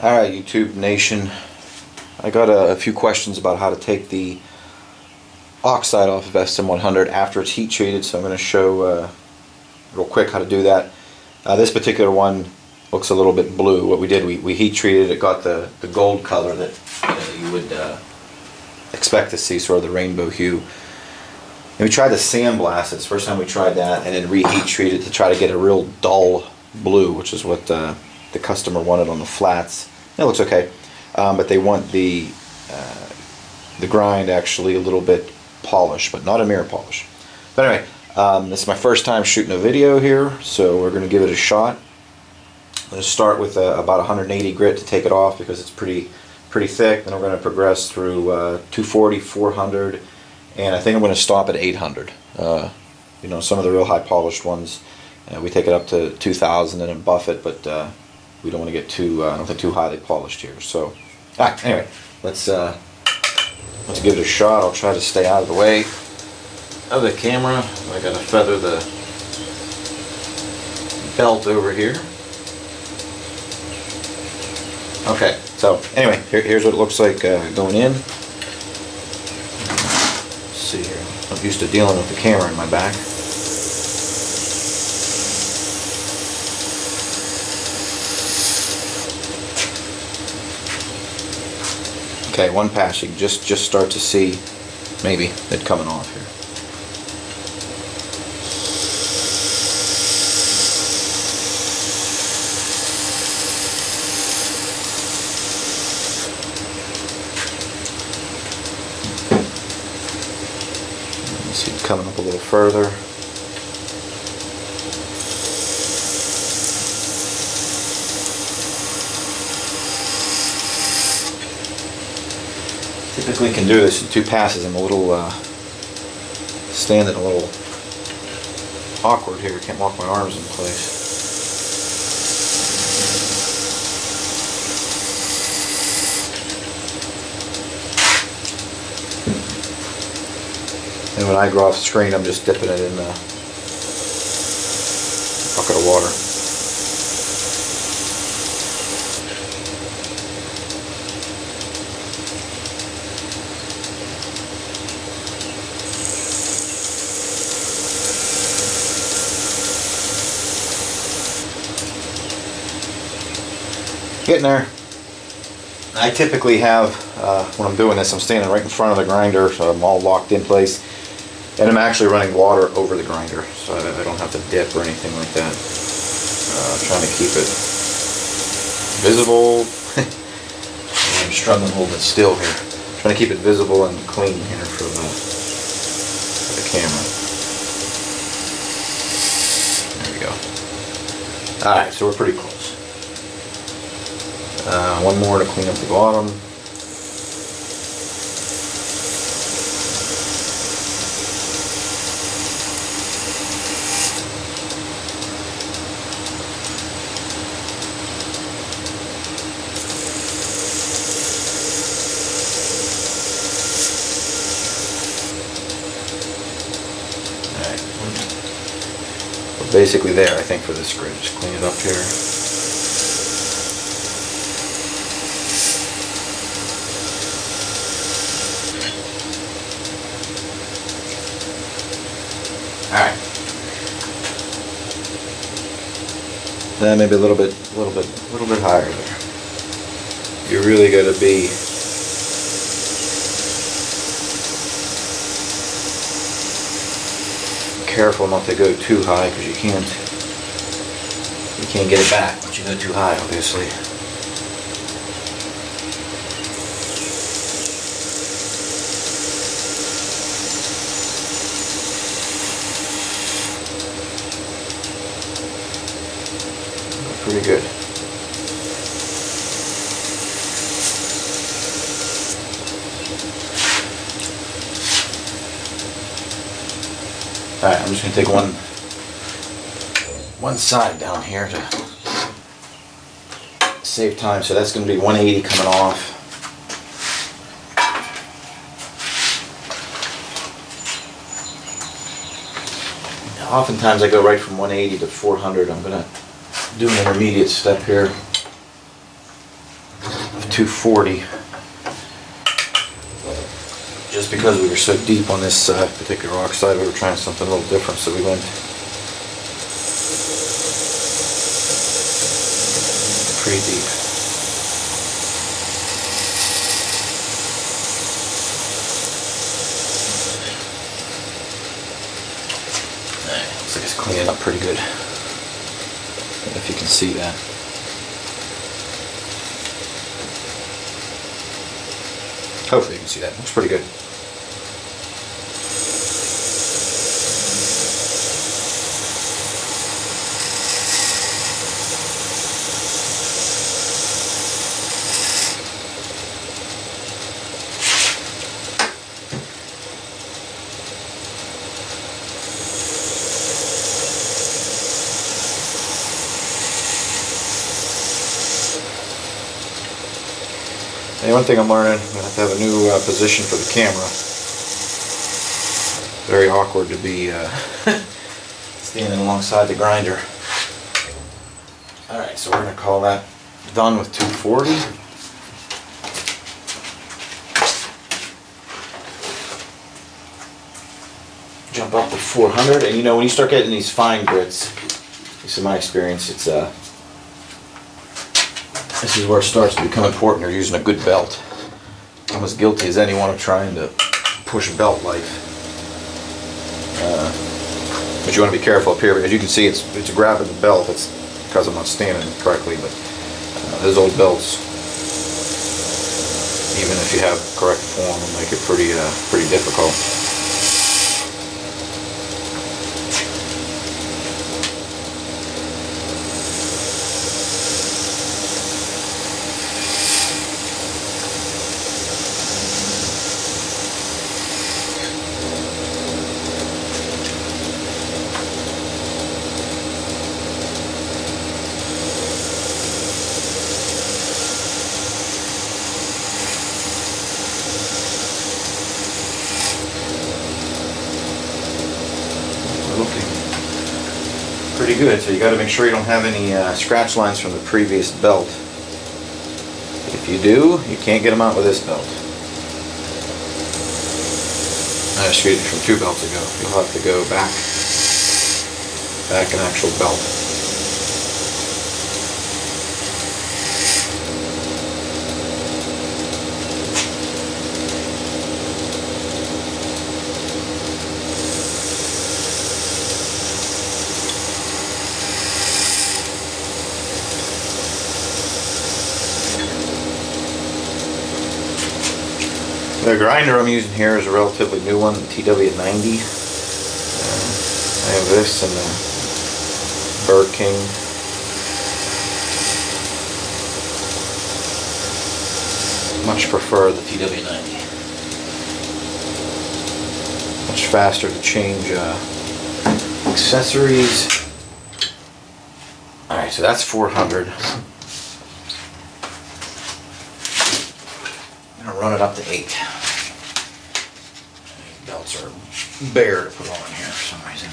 Alright, YouTube Nation, I got a few questions about how to take the oxide off of SM-100 after it's heat treated, so I'm going to show real quick how to do that. This particular one looks a little bit blue. What we did, we heat treated it, got the gold color that you would expect to see, sort of the rainbow hue. And we tried to sandblast it. It's the first time we tried that, and then reheat treat it to try to get a real dull blue, which is what the customer wanted on the flats. It looks okay, but they want the grind actually a little bit polished, but not a mirror polish. But anyway, this is my first time shooting a video here, so we're going to give it a shot. Let's start with about 180 grit to take it off because it's pretty thick. Then we're going to progress through 240, 400, and I think I'm going to stop at 800. You know, some of the real high polished ones, we take it up to 2000 and then buff it, but we don't want to get too I don't think too highly polished here. So anyway, let's give it a shot. I'll try to stay out of the way of the camera. I got to feather the belt over here. Okay, so anyway, here's what it looks like going in. Let's see here. I'm used to dealing with the camera in my back. Okay, one pass. You can just start to see maybe it coming off here. See it coming up a little further. Typically can do this in two passes. I'm a little standing a little awkward here. Can't lock my arms in place. And when I go off the screen, I'm just dipping it in a bucket of water. Getting there. I typically have, when I'm doing this, I'm standing right in front of the grinder, so I'm all locked in place. And I'm actually running water over the grinder, so I don't have to dip or anything like that. Trying to keep it visible. I'm struggling a little bit still here. Trying to keep it visible and clean here for the camera. There we go. Alright, so we're pretty close. One more to clean up the bottom. Alright. We're basically there, I think, for this grid. Just clean it up here. Alright. Then maybe a little bit higher there. You really got to be careful not to go too high because you can't get it back once you go too high, obviously. Pretty good. Alright, I'm just going to take one side down here to save time. So that's going to be 180 coming off. Oftentimes I go right from 180 to 400. I'm going to do an intermediate step here. 240. Just because we were so deep on this particular oxide, we were trying something a little different, so we went pretty deep. Looks like it's cleaning up pretty good. If you can see that. Hopefully you can see that. Looks pretty good. And one thing I'm learning, I'm going to have a new position for the camera. Very awkward to be standing alongside the grinder. Alright, so we're going to call that done with 240. Jump up to 400, and you know when you start getting these fine grits, at least in my experience, it's this is where it starts to become important. You're using a good belt. I'm as guilty as anyone of trying to push belt life. But you want to be careful up here. As you can see, it's grabbing the belt. It's because I'm not standing correctly. But those old belts, even if you have correct form, will make it pretty difficult. Pretty good, so you got to make sure you don't have any scratch lines from the previous belt. If you do, you can't get them out with this belt. Excuse me, from 2 belts ago. You'll have to go back an actual belt. The grinder I'm using here is a relatively new one, the TW90. I have this and the Bird King. Much prefer the TW90. Much faster to change accessories. Alright, so that's 400. I'm going to run it up to 8. Belts are bare to put on here for some reason.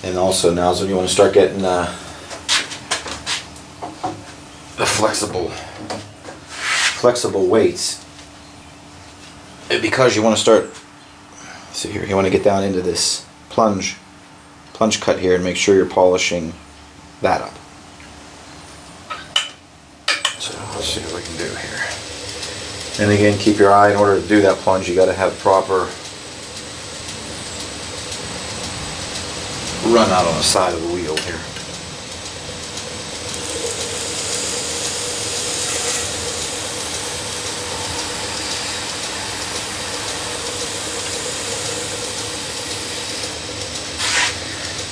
And also now is when you want to start getting the flexible weights. And because you want to start, see here, you want to get down into this plunge cut here and make sure you're polishing that up. So let's see what we can do here. And again, keep your eye, in order to do that plunge, you got to have proper run out on the side of the wheel here.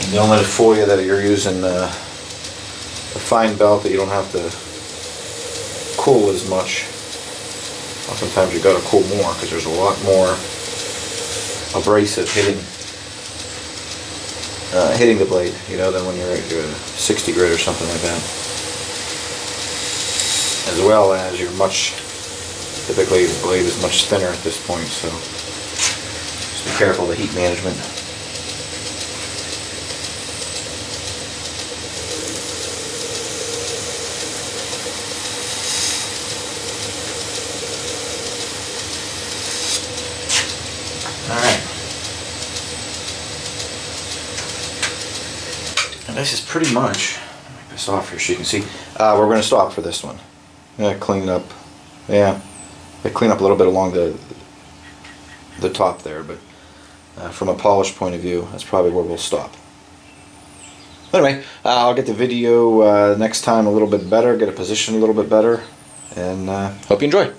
And don't let it fool you that you're using a fine belt, that you don't have to cool as much. Well, sometimes you got to cool more because there's a lot more abrasive hitting the blade, you know, than when you're at a 60 grit or something like that. As well as typically the blade is much thinner at this point, so just be careful of the heat management. And this is pretty much, make this off here so you can see, we're going to stop for this one. Yeah, clean up, yeah, clean up a little bit along the top there, but from a polish point of view, that's probably where we'll stop. Anyway, I'll get the video next time a little bit better, get a position a little bit better, and hope you enjoy.